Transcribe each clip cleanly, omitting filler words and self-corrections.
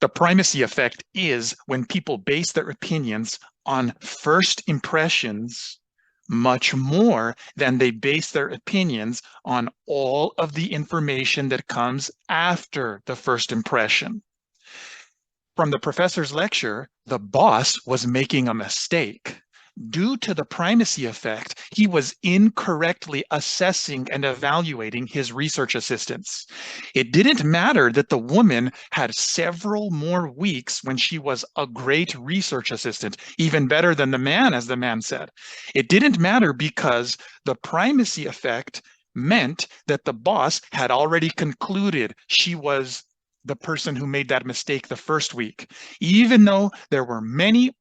The primacy effect is when people base their opinions on first impressions much more than they base their opinions on all of the information that comes after the first impression. From the professor's lecture, the boss was making a mistake. Due to the primacy effect, he was incorrectly assessing and evaluating his research assistants. It didn't matter that the woman had several more weeks when she was a great research assistant, even better than the man, as the man said. It didn't matter because the primacy effect meant that the boss had already concluded she was the person who made that mistake the first week. Even though there were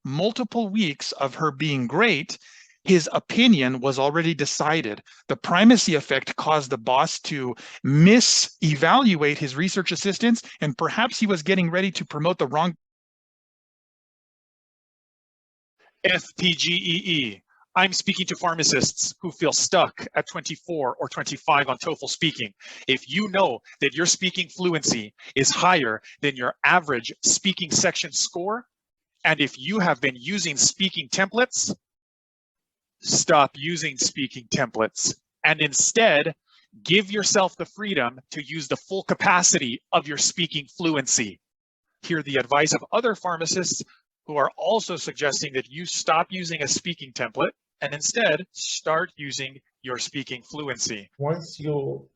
multiple weeks of her being great, his opinion was already decided. The primacy effect caused the boss to misevaluate his research assistants, and perhaps he was getting ready to promote the wrong. FPGEE. I'm speaking to pharmacists who feel stuck at 24 or 25 on TOEFL Speaking. If you know that your speaking fluency is higher than your average speaking section score, and if you have been using speaking templates, stop using speaking templates and instead give yourself the freedom to use the full capacity of your speaking fluency. Hear the advice of other pharmacists who are also suggesting that you stop using a speaking template and instead start using your speaking fluency. Once you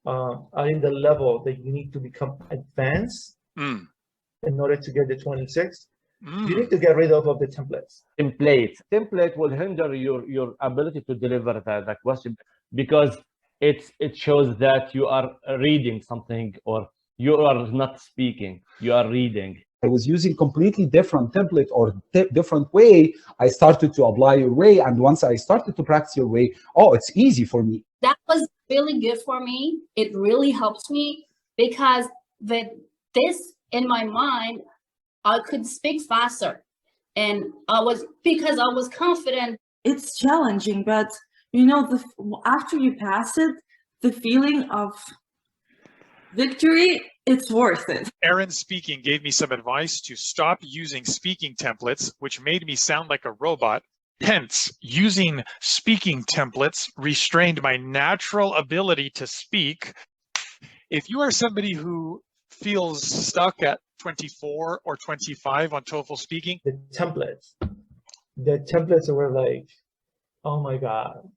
are in the level that you need to become advanced in order to get the 26, you need to get rid of the templates. Template will hinder your ability to deliver the question because it shows that you are reading something or you are not speaking, you are reading. I was using completely different template or different way. I started to apply your way. And once I started to practice your way, oh, it's easy for me. That was really good for me. It really helps me because with this in my mind, I could speak faster. And because I was confident. It's challenging, but you know, after you pass it, the feeling of victory, it's worth it. Aaron Speaking gave me some advice to stop using speaking templates, which made me sound like a robot. Hence, using speaking templates restrained my natural ability to speak. If you are somebody who feels stuck at 24 or 25 on TOEFL Speaking, the templates were like, oh my God.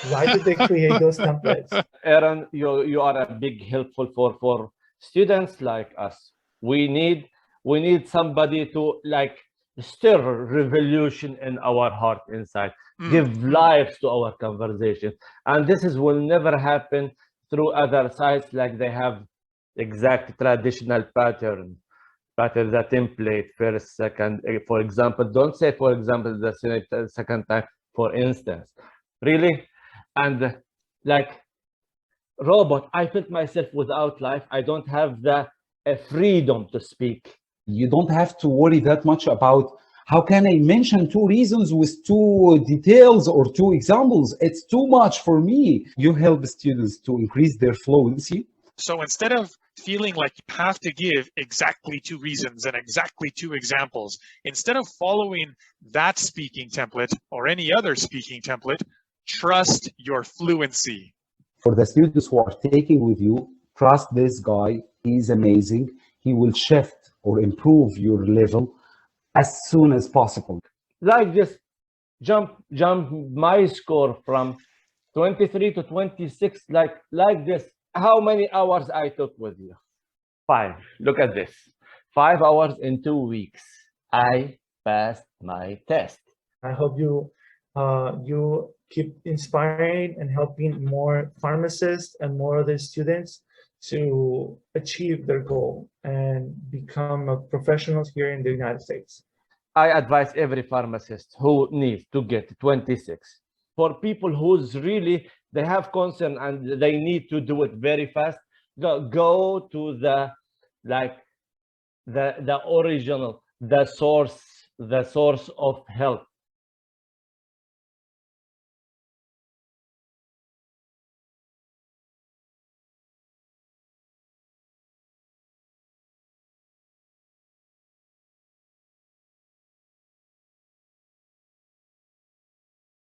Why did they create those templates? Aaron, you are a big helpful for students like us. We need somebody to like stir revolution in our heart inside, give life to our conversation. And this will never happen through other sites like they have exact traditional pattern, the template, first, second, for example. Don't say, for example, the second time, for instance. Really? And like robot, I felt myself without life. I don't have the freedom to speak. You don't have to worry that much about how can I mention 2 reasons with 2 details or 2 examples. It's too much for me. You help students to increase their fluency. So instead of feeling like you have to give exactly 2 reasons and exactly 2 examples, instead of following that speaking template or any other speaking template, trust your fluency. For the students who are taking with you, trust this guy. He's amazing. He will shift or improve your level as soon as possible. Like this, jump my score from 23 to 26, like this. How many hours I took with you? 5. Look at this. 5 hours in 2 weeks. I passed my test. I hope you keep inspiring and helping more pharmacists and more other students to achieve their goal and become a professionals here in the United States. I advise every pharmacist who needs to get 26. For people who's really, they have concern and they need to do it very fast, go to the original, the source of help.